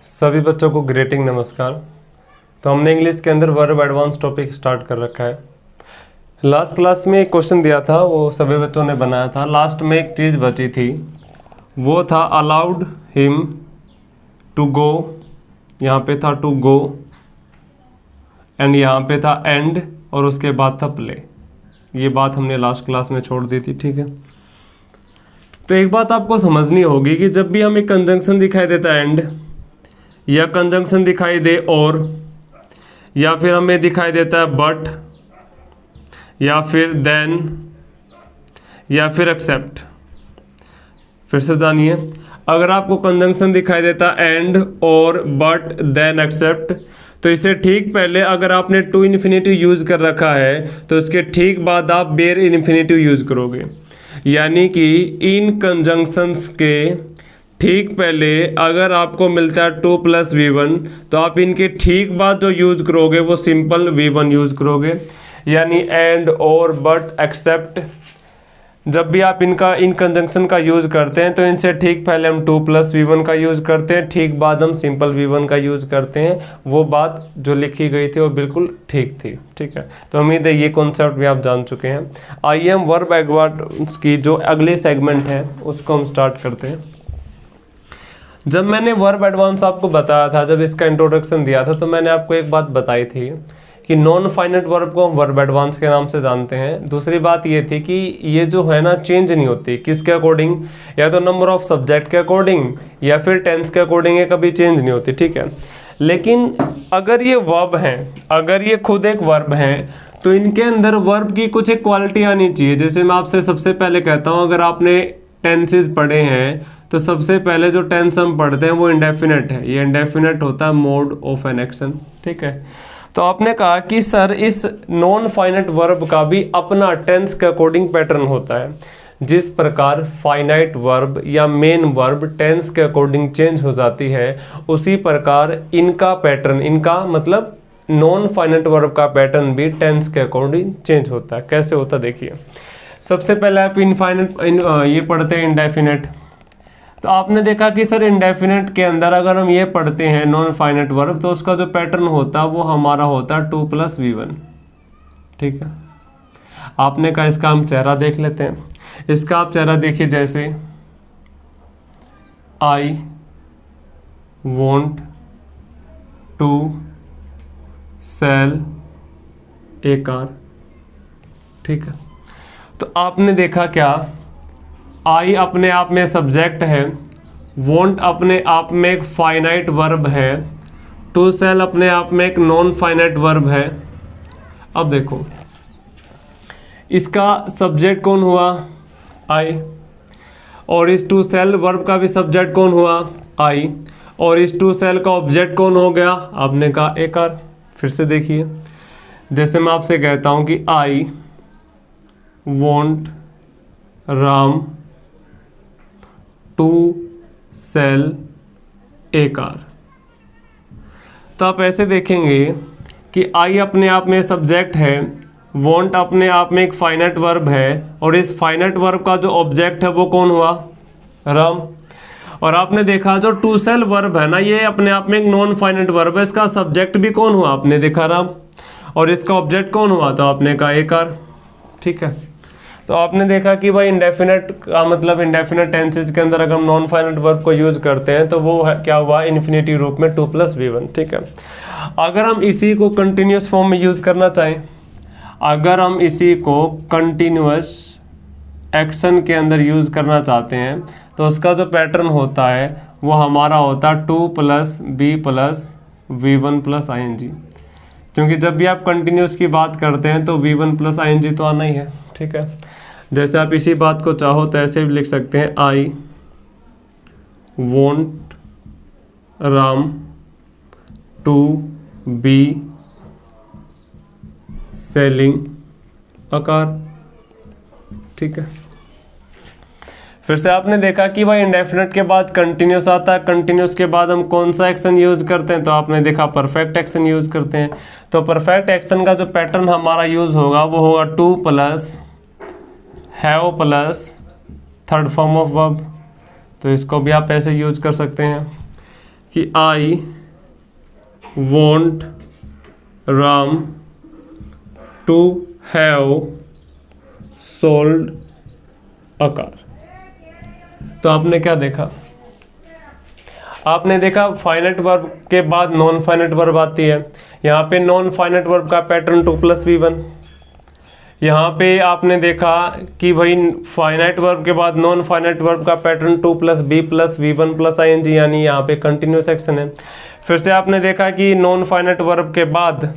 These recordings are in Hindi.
सभी बच्चों को ग्रीटिंग नमस्कार। तो हमने इंग्लिश के अंदर वर्ब एडवांस टॉपिक स्टार्ट कर रखा है। लास्ट क्लास में एक क्वेश्चन दिया था, वो सभी बच्चों ने बनाया था। लास्ट में एक चीज़ बची थी, वो था अलाउड हिम टू गो। यहाँ पे था टू गो एंड यहाँ पे था एंड और उसके बाद था प्ले। ये बात हमने लास्ट क्लास में छोड़ दी थी, ठीक है। तो एक बात आपको समझनी होगी कि जब भी हमें कंजंक्शन दिखाई देता है एंड, या कंजंक्शन दिखाई दे और, या फिर हमें दिखाई देता है बट, या फिर देन, या फिर एक्सेप्ट। फिर से जानिए, अगर आपको कंजंक्शन दिखाई देता एंड और बट देन एक्सेप्ट, तो इसे ठीक पहले अगर आपने टू इन्फिनेटिव यूज़ कर रखा है तो इसके ठीक बाद आप बेयर इन्फिनेटिव यूज़ करोगे। यानी कि इन कंजंक्शंस के ठीक पहले अगर आपको मिलता है 2 + V1, तो आप इनके ठीक बाद जो यूज़ करोगे वो सिंपल V1 यूज़ करोगे। यानी एंड और बट एक्सेप्ट, जब भी आप इनका इन कंजंक्शन का यूज़ करते हैं तो इनसे ठीक पहले हम 2 + V1 का यूज़ करते हैं, ठीक बाद हम सिंपल V1 का यूज़ करते हैं। वो बात जो लिखी गई थी वो बिल्कुल ठीक थी, ठीक है। तो उम्मीद है ये कॉन्सेप्ट भी आप जान चुके हैं। आइए हम वर्ब एडवांस की जो अगली सेगमेंट है उसको हम स्टार्ट करते हैं। जब मैंने वर्ब एडवांस आपको बताया था, जब इसका इंट्रोडक्शन दिया था, तो मैंने आपको एक बात बताई थी कि नॉन फाइनाइट वर्ब को हम वर्ब एडवांस के नाम से जानते हैं। दूसरी बात ये थी कि ये जो है ना चेंज नहीं होती, किसके अकॉर्डिंग, या तो नंबर ऑफ सब्जेक्ट के अकॉर्डिंग या फिर टेंस के अकॉर्डिंग, ये कभी चेंज नहीं होती, ठीक है। लेकिन अगर ये वर्ब हैं, अगर ये खुद एक वर्ब हैं, तो इनके अंदर वर्ब की कुछ एक क्वालिटी आनी चाहिए। जैसे मैं आपसे सबसे पहले कहता हूँ, अगर आपने टेंसेज पढ़े हैं तो सबसे पहले जो टेंस हम पढ़ते हैं वो इंडेफिनेट है। ये इंडेफिनेट होता है मोड ऑफ एन एक्शन, ठीक है। तो आपने कहा कि सर इस नॉन फाइनाइट वर्ब का भी अपना टेंस के अकॉर्डिंग पैटर्न होता है। जिस प्रकार फाइनाइट वर्ब या मेन वर्ब टेंस के अकॉर्डिंग चेंज हो जाती है, उसी प्रकार इनका पैटर्न, इनका मतलब नॉन फाइनाइट वर्ब का पैटर्न भी टेंस के अकॉर्डिंग चेंज होता है। कैसे होता है देखिए। सबसे पहले आप ये पढ़ते हैं इंडेफिनेट। तो आपने देखा कि सर इंडेफिनेट के अंदर अगर हम ये पढ़ते हैं नॉन फाइनाइट वर्ब, तो उसका जो पैटर्न होता है वो हमारा होता है 2 + V1, ठीक है। आपने कहा इसका हम चेहरा देख लेते हैं। इसका आप चेहरा देखिए, जैसे I want to sell a car, ठीक है। तो आपने देखा क्या, आई अपने आप में सब्जेक्ट है, वॉन्ट अपने आप में एक फाइनाइट वर्ब है, टू सेल अपने आप में एक नॉन फाइनाइट वर्ब है। अब देखो इसका सब्जेक्ट कौन हुआ, आई, और इस टू सेल वर्ब का भी सब्जेक्ट कौन हुआ, आई, और इस टू सेल का ऑब्जेक्ट कौन हो गया, आपने कहा ए कार। फिर से देखिए, जैसे मैं आपसे कहता हूं कि I want Ram to sell a car, तो आप ऐसे देखेंगे कि आई अपने आप में सब्जेक्ट है, वॉन्ट अपने आप में एक फाइनाइट वर्ब है, और इस फाइनाइट वर्ब का जो ऑब्जेक्ट है वो कौन हुआ, राम। और आपने देखा जो टू सेल वर्ब है ना, ये अपने आप में एक नॉन फाइनाइट वर्ब है, इसका सब्जेक्ट भी कौन हुआ, आपने देखा राम, और इसका ऑब्जेक्ट कौन हुआ, तो आपने कहा ए कार, ठीक है। तो आपने देखा कि भाई इंडेफिनेट का मतलब इंडेफिनेट टेंसेज के अंदर अगर हम नॉन फाइनाइट वर्ब को यूज करते हैं तो वो है, क्या हुआ, इन्फिनेटिव रूप में 2 + V1, ठीक है। अगर हम इसी को कंटिन्यूस फॉर्म में यूज करना चाहें, अगर हम इसी को कंटिन्यूस एक्शन के अंदर यूज करना चाहते हैं, तो उसका जो पैटर्न होता है वो हमारा होता है 2 + B + V1 + ING। क्योंकि जब भी आप कंटिन्यूस की बात करते हैं तो V1 + ING तो आना ही है, ठीक है। जैसे आप इसी बात को चाहो तो ऐसे भी लिख सकते हैं, I want Ram to be selling a car, ठीक है। फिर से आपने देखा कि भाई इंडेफिनेट के बाद कंटिन्यूस आता है, कंटिन्यूस के बाद हम कौन सा एक्शन यूज करते हैं, तो आपने देखा परफेक्ट एक्शन यूज करते हैं। तो परफेक्ट एक्शन का जो पैटर्न हमारा यूज होगा वो होगा 2 + have + third form of verb. तो इसको भी आप ऐसे यूज कर सकते हैं। कि I want Ram to have sold a car. तो आपने क्या देखा, आपने देखा फाइनाइट वर्ब के बाद नॉन फाइनाइट वर्ब आती है। यहाँ पे नॉन फाइनाइट वर्ब का पैटर्न 2+V1। यहाँ पे आपने देखा कि भाई फाइनाइट वर्ब के बाद नॉन फाइनाइट वर्ब का पैटर्न 2+B+V1+ing, यानी यहाँ पे कंटिन्यूस एक्शन है। फिर से आपने देखा कि नॉन फाइनाइट वर्ब के बाद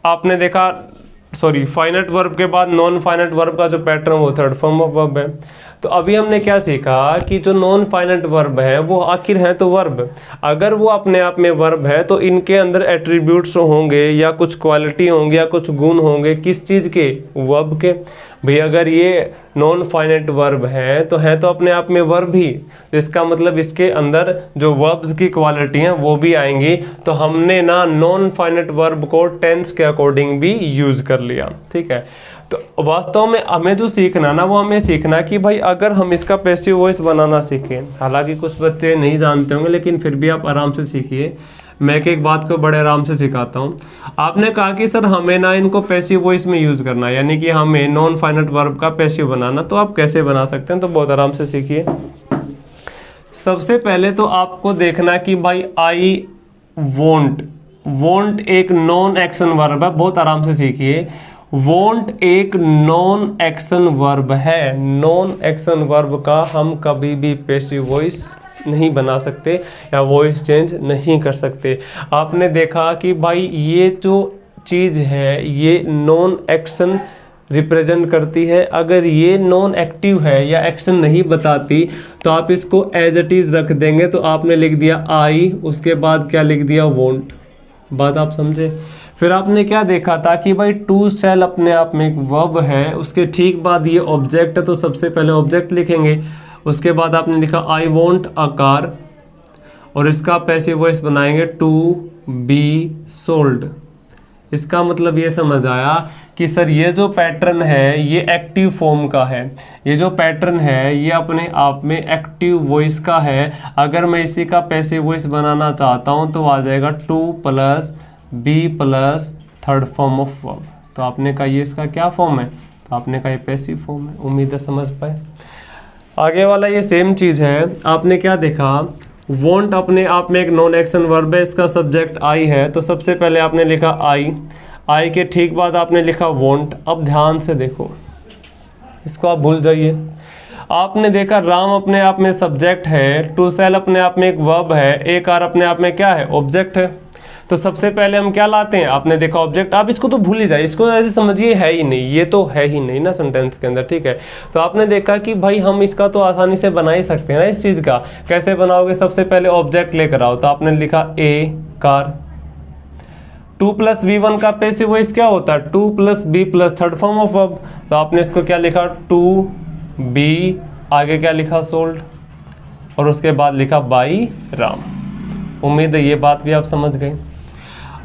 आपने देखा फाइनाइट वर्ब के बाद नॉन फाइनाइट वर्ब का जो पैटर्न वो थर्ड फॉर्म ऑफ वर्ब है। तो अभी हमने क्या सीखा कि जो नॉन फाइनाइट वर्ब है वो आखिर है तो वर्ब, अगर वो अपने आप में वर्ब है तो इनके अंदर एट्रीब्यूट्स होंगे या कुछ क्वालिटी होंगे या कुछ गुण होंगे, किस चीज़ के, वर्ब के। भाई अगर ये नॉन फाइनाइट वर्ब है तो अपने आप में वर्ब ही, इसका मतलब इसके अंदर जो वर्ब्स की क्वालिटी हैं वो भी आएंगी। तो हमने ना नॉन फाइनाइट वर्ब को टेंस के अकॉर्डिंग भी यूज कर लिया, ठीक है। तो वास्तव में हमें जो सीखना ना वो हमें सीखना कि भाई अगर हम इसका पैसिव वॉइस बनाना सीखें, हालांकि कुछ बच्चे नहीं जानते होंगे लेकिन फिर भी आप आराम से सीखिए, मैं एक बात को बड़े आराम से सिखाता हूँ। आपने कहा कि सर हमें ना इनको पैसिव वॉइस में यूज़ करना है, यानी कि हमें नॉन फाइनाइट वर्ब का पैसिव बनाना, तो आप कैसे बना सकते हैं, तो बहुत आराम से सीखिए। सबसे पहले तो आपको देखना कि भाई आई वॉन्ट एक नॉन एक्शन वर्ब है, बहुत आराम से सीखिए। वॉन्ट एक नॉन एक्शन वर्ब है, नॉन एक्शन वर्ब का हम कभी भी पैसिव वॉइस नहीं बना सकते या वॉइस चेंज नहीं कर सकते। आपने देखा कि भाई ये जो चीज़ है ये नॉन एक्शन रिप्रेजेंट करती है। अगर ये नॉन एक्टिव है या एक्शन नहीं बताती तो आप इसको एज इट इज़ रख देंगे। तो आपने लिख दिया आई, उसके बाद क्या लिख दिया, वॉन्ट। बात आप समझे। फिर आपने क्या देखा था कि भाई टू शैल अपने आप में एक वर्ब है, उसके ठीक बाद ये ऑब्जेक्ट है, तो सबसे पहले ऑब्जेक्ट लिखेंगे। उसके बाद आपने लिखा आई वॉन्ट अ कार, और इसका पैसिव वॉइस बनाएंगे टू बी सोल्ड। इसका मतलब ये समझ आया कि सर ये जो पैटर्न है ये एक्टिव फॉर्म का है, ये जो पैटर्न है ये अपने आप में एक्टिव वॉइस का है। अगर मैं इसी का पैसिव वॉइस बनाना चाहता हूँ तो आ जाएगा 2+B+ third form of verb. तो आपने कहा ये इसका क्या फॉर्म है, तो आपने कहा ये पैसिव फॉर्म है। उम्मीद है समझ पाए। आगे वाला ये सेम चीज़ है। आपने क्या देखा, वॉन्ट अपने आप में एक नॉन एक्शन वर्ब है, इसका सब्जेक्ट आई है, तो सबसे पहले आपने लिखा आई के ठीक बाद आपने लिखा वॉन्ट। अब ध्यान से देखो, इसको आप भूल जाइए। आपने देखा राम अपने आप में सब्जेक्ट है, टू शैल अपने आप में एक वर्ब है, ए कार अपने आप में क्या है, ऑब्जेक्ट है। तो सबसे पहले हम क्या लाते हैं, आपने देखा ऑब्जेक्ट। आप इसको तो भूल ही जाए, इसको ऐसे समझिए है ही नहीं, ये तो है ही नहीं ना सेंटेंस के अंदर, ठीक है। तो आपने देखा कि भाई हम इसका तो आसानी से बना ही सकते हैं ना। इस चीज़ का कैसे बनाओगे, सबसे पहले ऑब्जेक्ट लेकर आओ। तो आपने लिखा ए कार। 2+V1 का पैसिव वॉइस क्या होता है, 2+B+ third form of verb. तो आपने इसको क्या लिखा, 2B, आगे क्या लिखा, सोल्ड, और उसके बाद लिखा बाई राम। उम्मीद है ये बात भी आप समझ गए।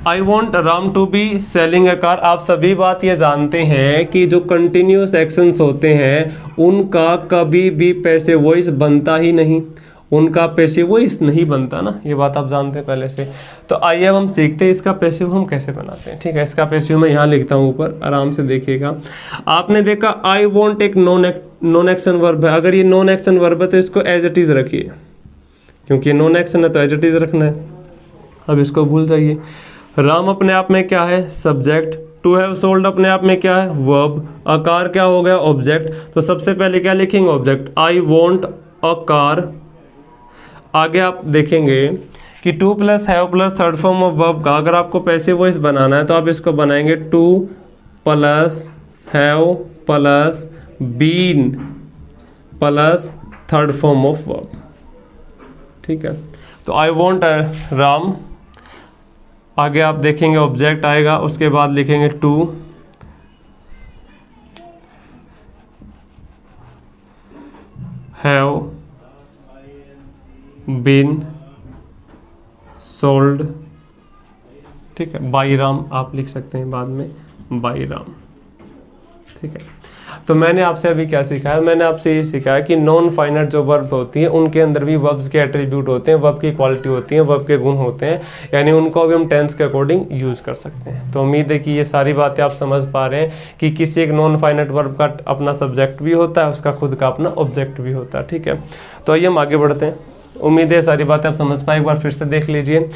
I want Ram to be selling a car. आप सभी बात ये जानते हैं कि जो कंटिन्यूस एक्शंस होते हैं उनका कभी भी पैसिव वॉइस बनता ही नहीं, उनका पैसिव वॉइस नहीं बनता ना, ये बात आप जानते हैं पहले से। तो आइए अब हम सीखते हैं इसका पैसिव हम कैसे बनाते हैं, ठीक है। इसका पैसिव मैं यहाँ लिखता हूँ ऊपर, आराम से देखिएगा। आपने देखा आई वॉन्ट एक नॉन एक्शन वर्ब है। अगर ये नॉन एक्शन वर्ब है तो इसको एज इट इज़ रखिए, क्योंकि नॉन एक्शन है तो एज इट इज़ रखना है। अब इसको भूल जाइए। राम अपने आप में क्या है, सब्जेक्ट। टू हैव सोल्ड अपने आप में क्या है, वर्ब। अ कार क्या हो गया, ऑब्जेक्ट। तो सबसे पहले क्या लिखेंगे, object. I want a car. आगे आप देखेंगे कि 2+हैव+ थर्ड फॉर्म ऑफ वर्ब का अगर आपको पैसिव वॉइस बनाना है तो आप इसको बनाएंगे 2+हैव+बीन+ थर्ड फॉर्म ऑफ वर्ब, ठीक है। तो आई वॉन्ट राम, आगे आप देखेंगे ऑब्जेक्ट आएगा, उसके बाद लिखेंगे 2 हैव बीन सोल्ड, ठीक है। बाई राम आप लिख सकते हैं बाद में, बाई राम, ठीक है। तो मैंने आपसे अभी क्या सीखा है, मैंने आपसे ये सीखा है कि नॉन फाइनाइट जो वर्ब होती है उनके अंदर भी वर्ब्स के एट्रीब्यूट होते हैं, वर्ब की क्वालिटी होती है, वर्ब के गुण होते हैं, यानी उनको भी हम टेंस के अकॉर्डिंग यूज़ कर सकते हैं। तो उम्मीद है कि ये सारी बातें आप समझ पा रहे हैं कि किसी एक नॉन फाइनाइट वर्ब का अपना सब्जेक्ट भी होता है, उसका खुद का अपना ऑब्जेक्ट भी होता है। ठीक है, तो आइए हम आगे बढ़ते हैं। उम्मीद है सारी बातें आप समझ पाए, एक बार फिर से देख लीजिए।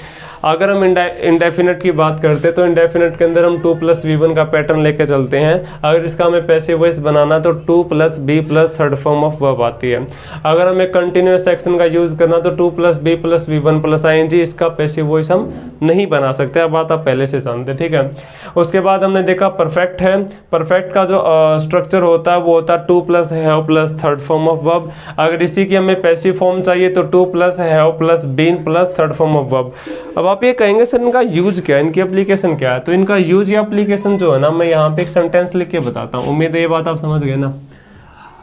अगर हम इंडेफिनेट की बात करते हैं तो इंडेफिनेट के अंदर हम 2+V1 का पैटर्न लेके चलते हैं। अगर इसका हमें पैसिव वॉइस बनाना तो 2+B plus third form of verb आती है। अगर हमें कंटिन्यूअस एक्शन का यूज़ करना तो 2+B plus V1 plus ING, इसका पैसिव वॉइस हम नहीं बना सकते, अब बात आप पहले से जानते हैं। ठीक है, उसके बाद हमने देखा परफेक्ट है। परफेक्ट का जो स्ट्रक्चर होता है वो होता है 2+ have plus third form of verb. अगर इसी की हमें पैसिव फॉर्म चाहिए तो 2+ have plus been plus third form of verb. अब आप ये कहेंगे सर इनका यूज क्या है, इनकी एप्लीकेशन क्या है, तो इनका यूज या एप्लीकेशन जो है ना, मैं यहाँ पे एक सेंटेंस लिख के बताता हूँ। उम्मीद है ये बात आप समझ गए ना।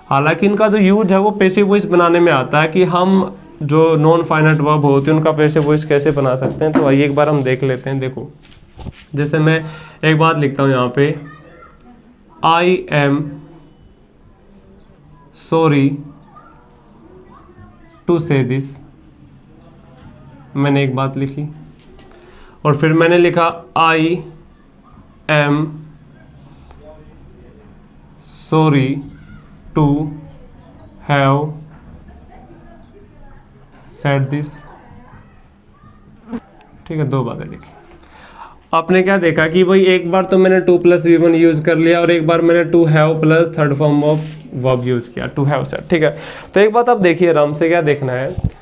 हालांकि इनका जो यूज है वो पैसिव वॉइस बनाने में आता है कि हम जो नॉन फाइनाइट वर्ब होती है उनका पैसिव वॉइस कैसे बना सकते हैं। तो आइए एक बार हम देख लेते हैं। देखो, जैसे मैं एक बात लिखता हूँ यहाँ पे, I am sorry to say this, मैंने एक बात लिखी, और फिर मैंने लिखा I am sorry to have said this. ठीक है, दो बातें लिखी। आपने क्या देखा कि भाई एक बार तो मैंने 2+V1 यूज़ कर लिया और एक बार मैंने to have plus third form of verb use किया, टू हैव सेड। ठीक है, तो एक बात आप देखिए आराम से, क्या देखना है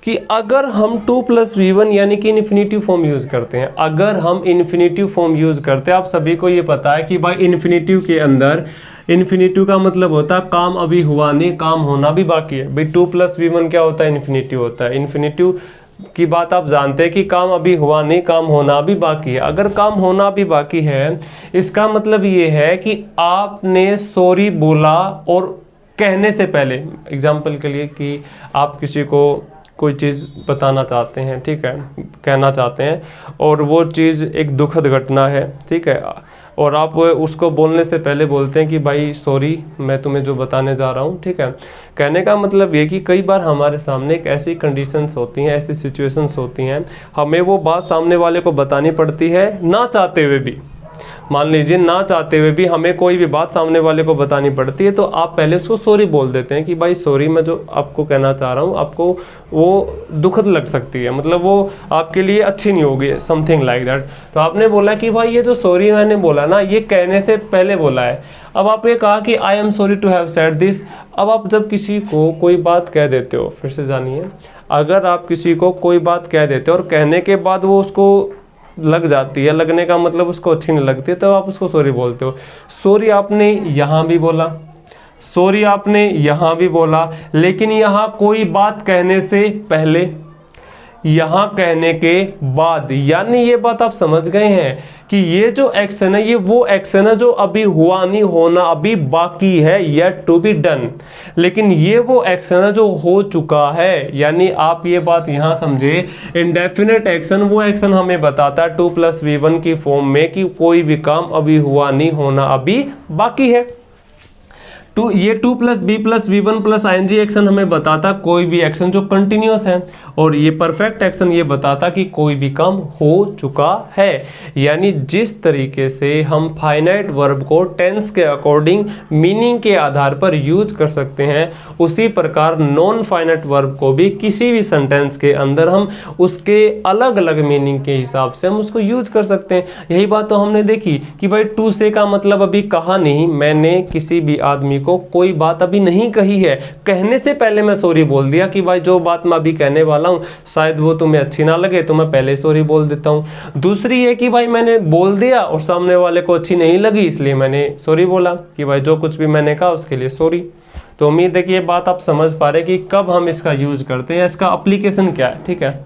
कि अगर हम 2+V1 यानी कि इन्फिनेटिव फॉर्म यूज़ करते हैं, अगर हम इन्फिनेटिव फॉर्म यूज़ करते हैं, आप सभी को ये पता है कि भाई इन्फिनेटिव के अंदर, इन्फिनेटिव का मतलब होता है काम अभी हुआ नहीं, काम होना भी बाकी है। भाई 2+V1 क्या होता है, इन्फिनेटिव होता है। इन्फिनेटिव की बात आप जानते हैं कि काम अभी हुआ नहीं, काम होना भी बाकी है। अगर काम होना भी बाकी है, इसका मतलब ये है कि आपने सॉरी बोला और कहने से पहले, एग्जाम्पल के लिए कि आप किसी को कोई चीज़ बताना चाहते हैं, ठीक है, कहना चाहते हैं, और वो चीज़ एक दुखद घटना है, ठीक है, और आप उसको बोलने से पहले बोलते हैं कि भाई सॉरी, मैं तुम्हें जो बताने जा रहा हूँ। ठीक है, कहने का मतलब ये कि कई बार हमारे सामने एक ऐसी कंडीशंस होती हैं, ऐसी सिचुएशंस होती हैं, हमें वो बात सामने वाले को बतानी पड़ती है ना चाहते हुए भी। मान लीजिए ना चाहते हुए भी हमें कोई भी बात सामने वाले को बतानी पड़ती है, तो आप पहले उसको सॉरी बोल देते हैं कि भाई सॉरी, मैं जो आपको कहना चाह रहा हूँ आपको वो दुखद लग सकती है, मतलब वो आपके लिए अच्छी नहीं होगी, समथिंग लाइक दैट। तो आपने बोला कि भाई ये जो सॉरी मैंने बोला ना, ये कहने से पहले बोला है। अब आप ये कहा कि I am sorry to have said this. अब आप जब किसी को कोई बात कह देते हो, फिर से जानिए, अगर आप किसी को कोई बात कह देते हो और कहने के बाद वो उसको लग जाती है, लगने का मतलब उसको अच्छी नहीं लगती है, तब आप उसको सॉरी बोलते हो। सॉरी आपने यहाँ भी बोला, सॉरी आपने यहाँ भी बोला, लेकिन यहाँ कोई बात कहने से पहले, यहाँ कहने के बाद, यानी ये बात आप समझ गए हैं कि ये जो एक्शन है, ये वो एक्शन है जो अभी हुआ नहीं, होना अभी बाकी है, yet to be done। लेकिन ये वो एक्शन है जो हो चुका है, यानी आप ये बात यहाँ समझे, इंडेफिनेट एक्शन वो एक्शन हमें बताता है 2+V1 की फॉर्म में कि कोई भी काम अभी हुआ नहीं, होना अभी बाकी है। तो ये 2+B plus V1 plus ING action हमें बताता कोई भी एक्शन जो कंटिन्यूस है, और ये परफेक्ट एक्शन ये बताता कि कोई भी काम हो चुका है। यानी जिस तरीके से हम फाइनाइट वर्ब को टेंस के अकॉर्डिंग मीनिंग के आधार पर यूज कर सकते हैं, उसी प्रकार नॉन फाइनाइट वर्ब को भी किसी भी सेंटेंस के अंदर हम उसके अलग अलग मीनिंग के हिसाब से हम उसको यूज कर सकते हैं। यही बात तो हमने देखी कि भाई टू से का मतलब अभी कहा नहीं, मैंने किसी भी आदमी को कोई बात अभी नहीं कही है, कहने से पहले मैं सॉरी बोल दिया कि भाई जो बात मैं अभी कहने वाला हूं शायद वो तुम्हें अच्छी ना लगे, तो मैं पहले सॉरी बोल देता हूं। दूसरी है कि भाई मैंने बोल दिया और सामने वाले को अच्छी नहीं लगी, इसलिए मैंने सॉरी बोला कि भाई जो कुछ भी मैंने कहा उसके लिए सॉरी। तो उम्मीद है कि ये बात आप समझ पा रहे कि कब हम इसका यूज करते हैं, इसका एप्लीकेशन क्या है। ठीक है,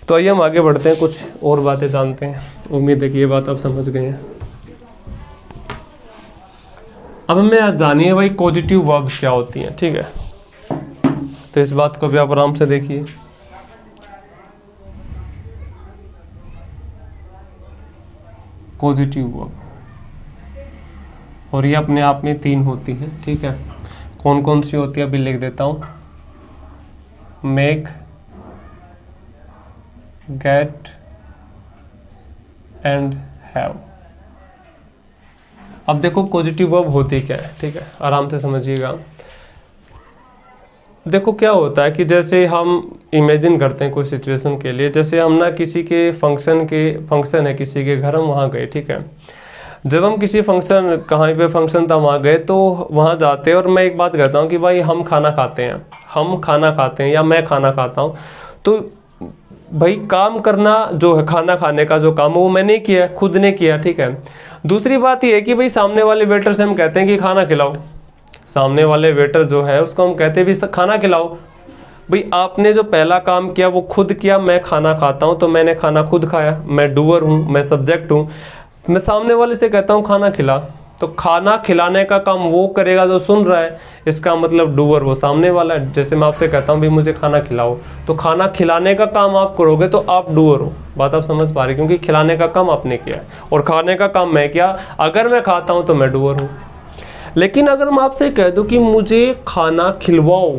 तो आइए हम आगे बढ़ते हैं, कुछ और बातें जानते हैं। उम्मीद है कि ये बात आप समझ गए हैं। अब हमें जानिए भाई पॉजिटिव वर्ब्स क्या होती हैं। ठीक है, तो इस बात को भी आप आराम से देखिए। पॉजिटिव वर्ब, और ये अपने आप में 3 होती हैं, ठीक है। कौन कौन सी होती है अभी लिख देता हूँ। Make, get and have. अब देखो पॉजिटिव वर्ब होती क्या है, ठीक है, आराम से समझिएगा। देखो क्या होता है कि जैसे हम इमेजिन करते हैं कोई सिचुएशन के लिए, जैसे हम ना किसी के फंक्शन है किसी के घर, हम वहाँ गए, ठीक है। जब हम किसी फंक्शन, कहाँ पे फंक्शन था वहाँ गए, तो वहाँ जाते हैं और मैं एक बात कहता हूँ कि भाई हम खाना खाते हैं या मैं खाना खाता हूँ, तो भाई काम करना जो है, खाना खाने का जो काम है वो मैंने किया, खुद ने किया, ठीक है। दूसरी बात ये है कि भाई सामने वाले वेटर से हम कहते हैं कि खाना खिलाओ, सामने वाले वेटर जो है उसको हम कहते हैं भी खाना खिलाओ। भाई आपने जो पहला काम किया वो खुद किया, मैं खाना खाता हूँ तो मैंने खाना खुद खाया, मैं डूअर हूँ, मैं सब्जेक्ट हूँ। मैं सामने वाले से कहता हूँ खाना खिला, तो खाना खिलाने का काम वो करेगा जो सुन रहा है, इसका मतलब डूअर वो सामने वाला है। जैसे मैं आपसे कहता हूँ भाई मुझे खाना खिलाओ, तो खाना खिलाने का काम आप करोगे तो आप डूअर हो। बात आप समझ पा रहे, क्योंकि खिलाने का काम आपने किया है और खाने का काम मैं किया। अगर मैं खाता हूँ तो मैं डूअर हूँ। लेकिन अगर मैं आपसे कह दूं कि मुझे खाना खिलवाओ,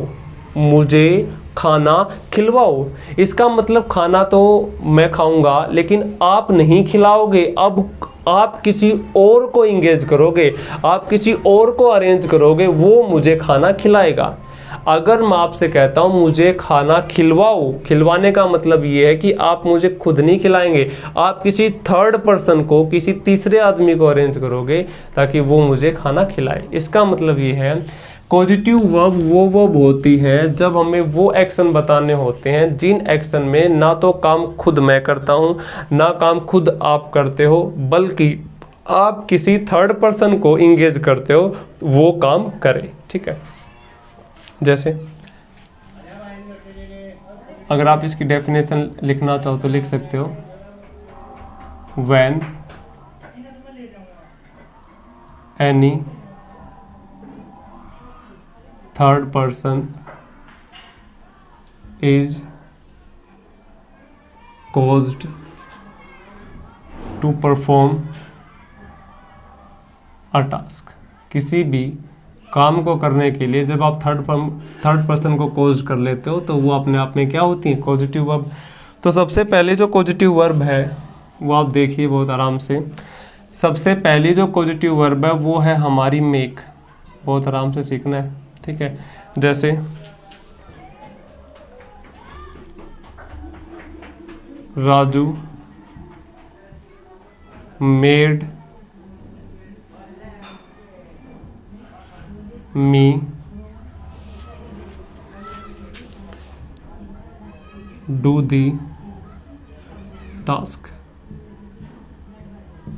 मुझे खाना खिलवाओ, इसका मतलब खाना तो मैं खाऊंगा लेकिन आप नहीं खिलाओगे। अब आप किसी और को इंगेज करोगे, आप किसी और को अरेंज करोगे, वो मुझे खाना खिलाएगा। अगर मैं आपसे कहता हूँ मुझे खाना खिलवाओ, खिलवाने का मतलब ये है कि आप मुझे खुद नहीं खिलाएंगे, आप किसी थर्ड पर्सन को, किसी तीसरे आदमी को अरेंज करोगे ताकि वो मुझे खाना खिलाए। इसका मतलब ये है पॉजिटिव वर्ब वो वर्ब होती है जब हमें वो एक्शन बताने होते हैं जिन एक्शन में ना तो काम खुद मैं करता हूँ, ना काम खुद आप करते हो, बल्कि आप किसी थर्ड पर्सन को इंगेज करते हो वो काम करे, ठीक है। जैसे अगर आप इसकी डेफिनेशन लिखना चाहो तो लिख सकते हो, when any third person is caused to perform a task. किसी भी काम को करने के लिए जब आप थर्ड पर्सन को कॉज कर लेते हो तो वो अपने आप में क्या होती है, पॉजिटिव वर्ब। तो सबसे पहले जो पॉजिटिव वर्ब है वो आप देखिए बहुत आराम से। सबसे पहली जो पॉजिटिव वर्ब है वो है हमारी मेक। बहुत आराम से सीखना है, ठीक है। जैसे Raju made me do the task,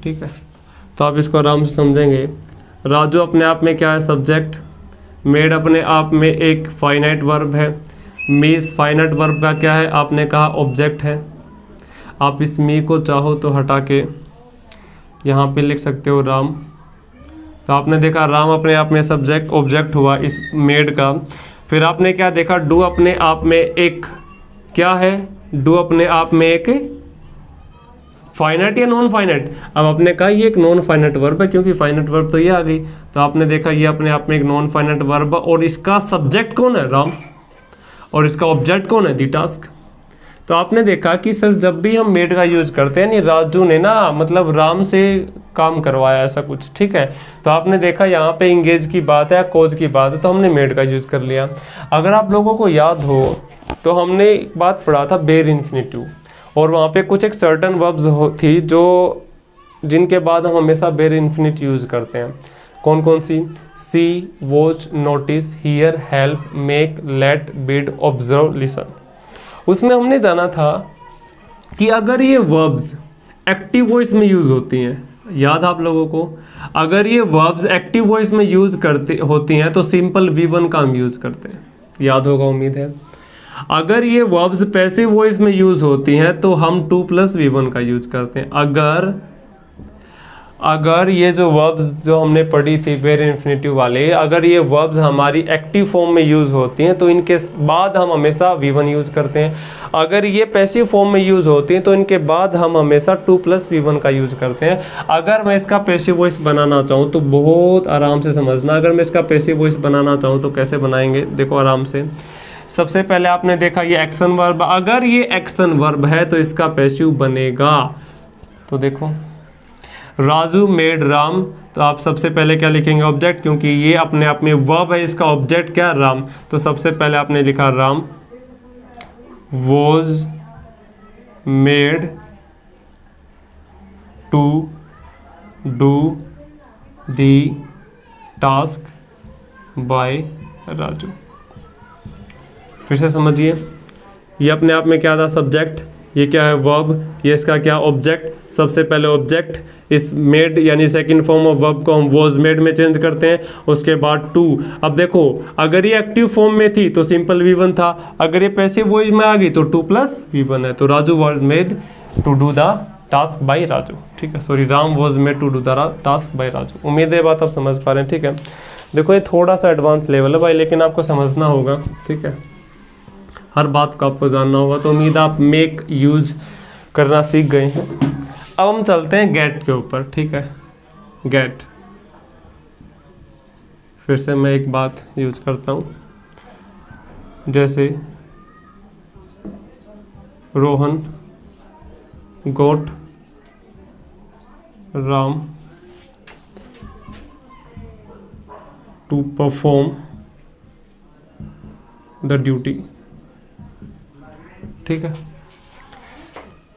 ठीक है। तो आप इसको आराम से समझेंगे। राजू अपने आप में क्या है, सब्जेक्ट। मेड अपने आप में एक फाइनाइट वर्ब है। मी इस फाइनाइट वर्ब का क्या है, आपने कहा ऑब्जेक्ट है। आप इस मी को चाहो तो हटा के यहाँ पे लिख सकते हो राम। तो आपने देखा राम अपने आप में सब्जेक्ट ऑब्जेक्ट हुआ इस मेड का। फिर आपने क्या देखा, डू अपने आप में एक क्या है, डू अपने आप में एक फाइनाइट या नॉन फाइनाइट। अब आपने कहा ये एक नॉन फाइनाइट वर्ब है क्योंकि फाइनाइट वर्ब तो ये आ गई। तो आपने देखा ये अपने आप में एक नॉन फाइनाइट वर्ब है और इसका सब्जेक्ट कौन है, राम, और इसका ऑब्जेक्ट कौन है, दी टास्क। तो आपने देखा कि सर जब भी हम मेड का यूज करते हैं, नहीं राजू ने ना मतलब राम से काम करवाया ऐसा कुछ, ठीक है। तो आपने देखा यहाँ पे इंगेज की बात है, कोज की बात है, तो हमने मेड का यूज कर लिया। अगर आप लोगों को याद हो तो हमने एक बात पढ़ा था बेर इन्फिनिटिव, और वहाँ पे कुछ एक सर्टन वर्ब्स थी जो जिनके बाद हम हमेशा बेर इन्फिनिट यूज करते हैं। कौन कौन सी, see, watch, notice, hear, help, make, let, bid, observe, listen. उसमें हमने जाना था कि अगर ये वर्ब्स एक्टिव वॉइस में यूज होती हैं, याद आप लोगों को, अगर ये वर्ब्स एक्टिव वॉइस में यूज होती हैं तो सिंपल V1 का हम यूज करते हैं, याद होगा उम्मीद है। अगर ये वर्ब्स पैसिव वॉइस में यूज होती हैं तो हम 2 + V1 का यूज करते हैं। अगर ये जो वर्ब्स जो हमने पढ़ी थी वेर इन्फिनेटिव वाले, अगर ये वर्ब्स हमारी एक्टिव फॉर्म में यूज़ होती हैं तो इनके बाद हम हमेशा V1 यूज़ करते हैं। अगर ये पैसिव फॉर्म में यूज़ होती हैं तो इनके बाद हम हमेशा 2 + V1 का यूज़ करते हैं। अगर मैं इसका पैसिव वॉइस बनाना चाहूँ तो बहुत आराम से समझना, अगर मैं इसका पैसिव वॉइस बनाना चाहूँ तो कैसे बनाएंगे, देखो आराम से। सबसे पहले आपने देखा ये एक्शन वर्ब, अगर ये एक्शन वर्ब है तो इसका पैसिव बनेगा। तो देखो राजू मेड राम, तो आप सबसे पहले क्या लिखेंगे, ऑब्जेक्ट, क्योंकि ये अपने आप में वर्ब है, इसका ऑब्जेक्ट क्या, राम। तो सबसे पहले आपने लिखा Ram was made to do the task by Raju. फिर से समझिए, ये अपने आप में क्या था, सब्जेक्ट, ये क्या है, वर्ब, ये इसका क्या, ऑब्जेक्ट। सबसे पहले ऑब्जेक्ट, इस मेड यानी सेकंड फॉर्म ऑफ वर्ब को हम वॉज मेड में चेंज करते हैं, उसके बाद टू। अब देखो अगर ये एक्टिव फॉर्म में थी तो सिंपल V1 था, अगर ये पैसिव वॉइस में आ गई तो 2 + V1 है। तो Raju was made to do the task by Raju, ठीक है, sorry, Ram was made to do the task by Raju. उम्मीद है बात आप समझ पा रहे हैं, ठीक है। देखो ये थोड़ा सा एडवांस लेवल है भाई, लेकिन आपको समझना होगा, ठीक है, हर बात को आपको जानना होगा। तो उम्मीद आप मेक यूज करना सीख गए हैं। अब हम चलते हैं गेट के ऊपर, ठीक है। गेट, फिर से मैं एक बात यूज करता हूँ, जैसे Rohan got Ram to perform the duty, ठीक है।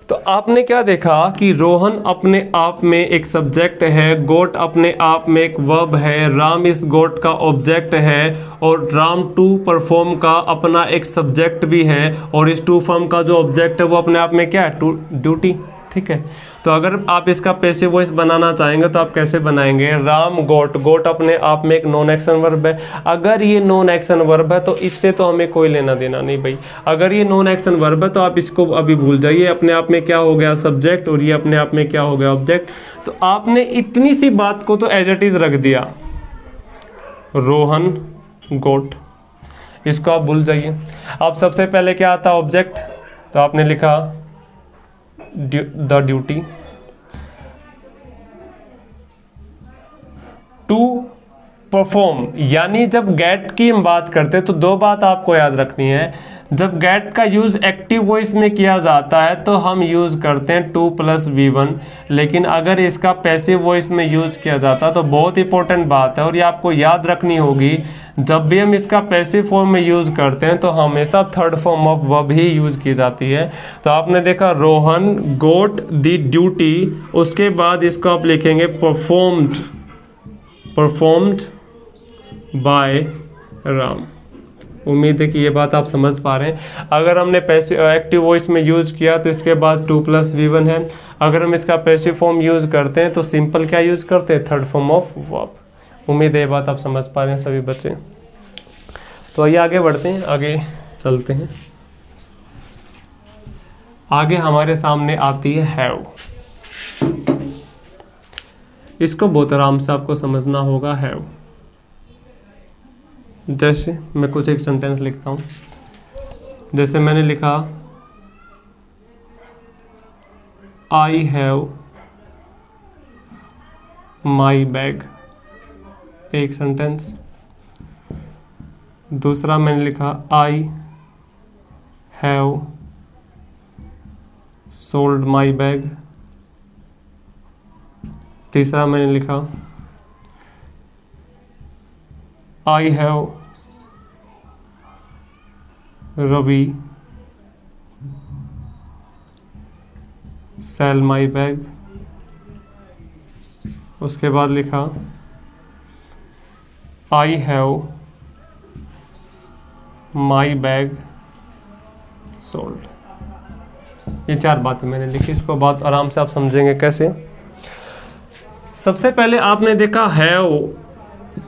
तो आपने क्या देखा कि रोहन अपने आप में एक सब्जेक्ट है, गोट अपने आप में एक वर्ब है, राम इस गोट का ऑब्जेक्ट है, और राम टू परफॉर्म का अपना एक सब्जेक्ट भी है, और इस टू फॉर्म का जो ऑब्जेक्ट है वो अपने आप में क्या है, टू ड्यूटी, ठीक है। तो अगर आप इसका पैसिव वॉइस बनाना चाहेंगे तो आप कैसे बनाएंगे, राम गोट, गोट अपने आप में एक नॉन एक्शन वर्ब है। अगर ये नॉन एक्शन वर्ब है तो इससे तो हमें कोई लेना देना नहीं भाई। अगर ये नॉन एक्शन वर्ब है तो आप इसको अभी भूल जाइए, अपने आप में क्या हो गया, सब्जेक्ट, और ये अपने आप में क्या हो गया, ऑब्जेक्ट। तो आपने इतनी सी बात को तो एज इट इज रख दिया, रोहन गोट, इसको आप भूल जाइए। अब सबसे पहले क्या आता, ऑब्जेक्ट, तो आपने लिखा द ड्यूटी टू परफॉर्म। यानी जब गेट की हम बात करते हैं तो दो बात आपको याद रखनी है, जब गेट का यूज एक्टिव वॉइस में किया जाता है तो हम यूज करते हैं 2 + V1, लेकिन अगर इसका पैसिव वॉइस में यूज किया जाता है तो बहुत इंपॉर्टेंट बात है और ये आपको याद रखनी होगी, जब भी हम इसका पैसिव फॉर्म में यूज करते हैं तो हमेशा third form of verb he use की जाती है। तो आपने देखा रोहन गोट द ड्यूटी, उसके बाद इसको आप लिखेंगे परफॉर्म्ड बाय राम। उम्मीद है कि ये बात आप समझ पा रहे हैं। अगर हमने पैसिव एक्टिव वॉइस में यूज किया तो इसके बाद 2 + V1 है। अगर हम इसका पैसिव फॉर्म यूज करते हैं तो सिंपल क्या यूज करते हैं, थर्ड फॉर्म ऑफ वर्ब। उम्मीद है ये बात आप समझ पा रहे हैं सभी बच्चे। तो आइए आगे बढ़ते हैं, आगे चलते हैं। आगे हमारे सामने आती है हैव। इसको बहुत आराम से आपको समझना होगा, हैव। जैसे मैं कुछ एक सेंटेंस लिखता हूं, जैसे मैंने लिखा आई हैव माई बैग, एक सेंटेंस। दूसरा मैंने लिखा I have sold my bag. तीसरा मैंने लिखा I have Ravi sell my bag. उसके बाद लिखा I have my bag sold. ये 4 बातें मैंने लिखी, इसको बात आराम से आप समझेंगे कैसे। सबसे पहले आपने देखा हैव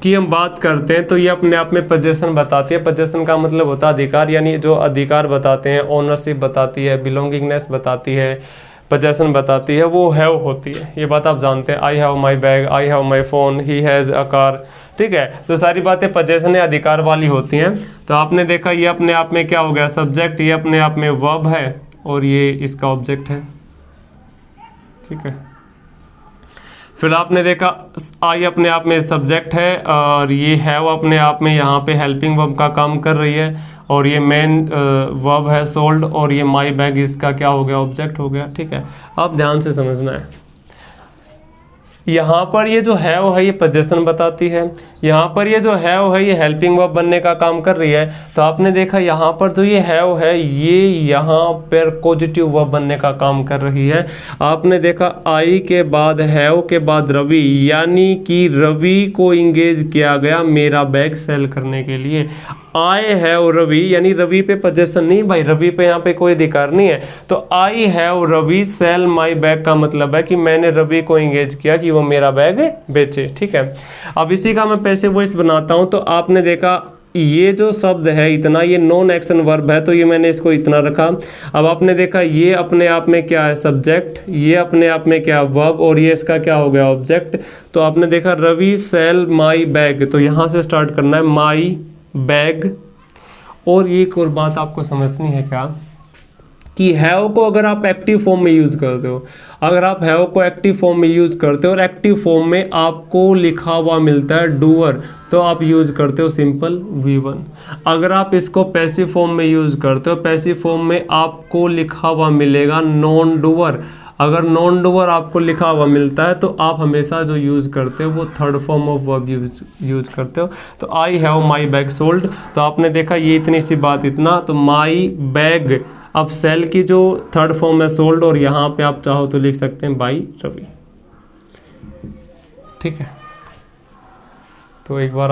की हम बात करते हैं तो ये अपने आप में पोजीशन बताती है। पोजीशन का मतलब होता है अधिकार, यानी जो अधिकार बताते हैं, ओनरशिप बताती है, बिलोंगिंगनेस बताती है, पोजेशन बताती है वो हैव होती है, ये बात आप जानते हैं। आई have my bag, I have my phone, he has a car, ठीक है। तो सारी बातें पोजेशन या अधिकार वाली होती हैं। तो आपने देखा ये अपने आप में क्या हो गया, सब्जेक्ट, ये अपने आप में वर्ब है और ये इसका ऑब्जेक्ट है, ठीक है। फिर आपने देखा आई अपने आप में सब्जेक्ट है और ये हैव अपने आप में यहाँ पे हेल्पिंग वर्ब का काम कर रही है और ये मेन वर्ब है सोल्ड और ये माई बैग इसका क्या हो गया, ऑब्जेक्ट हो गया, ठीक है। अब ध्यान से समझना है, यहाँ पर ये जो हैव है ये पोजेशन बताती है, यहाँ पर ये जो हैव है ये हेल्पिंग वर्ब बनने का काम कर रही है। तो आपने देखा यहाँ पर जो ये हैव है ये यहाँ पर पॉजिटिव वर्ब बनने का काम कर रही है। आपने देखा आई के बाद हैव के बाद रवि, यानी कि रवि को इंगेज किया गया मेरा बैग सेल करने के लिए। आई हैव रवि, यानी रवि पे पोजेशन नहीं भाई, रवि पे यहाँ पे कोई अधिकार नहीं है। तो I have Ravi sell my bag का मतलब है कि मैंने रवि को इंगेज किया कि वो मेरा बैग बेचे, ठीक है। अब इसी का मैं पैसिव वॉइस बनाता हूँ। तो आपने देखा ये जो शब्द है इतना, ये नॉन एक्शन वर्ब है तो ये मैंने इसको इतना रखा। अब आपने देखा ये अपने आप में क्या है, सब्जेक्ट, ये अपने आप में क्या है, वर्ब, और ये इसका क्या हो गया, ऑब्जेक्ट। तो आपने देखा रवि सेल माई बैग, तो यहाँ से स्टार्ट करना है माई बैग। और एक और बात आपको समझनी है क्या, कि हैव को अगर आप एक्टिव फॉर्म में यूज़ करते हो, अगर आप हैव को एक्टिव फॉर्म में यूज़ करते हो और एक्टिव फॉर्म में आपको लिखा हुआ मिलता है डूअर, तो आप यूज़ करते हो सिंपल V1। अगर आप इसको पैसिव फॉर्म में यूज़ करते हो, पैसिव फॉर्म में आपको लिखा हुआ मिलेगा नॉन डूअर। अगर नॉन डूअर आपको लिखा हुआ मिलता है तो आप हमेशा जो यूज़ करते हो वो third form of verb use करते हो। तो I have my bag sold, तो आपने देखा ये इतनी सी बात इतना, तो माई बैग, अब सेल की जो थर्ड फॉर्म है सोल्ड, और यहाँ पे आप चाहो तो लिख सकते हैं बाई रवि, ठीक है। तो एक बार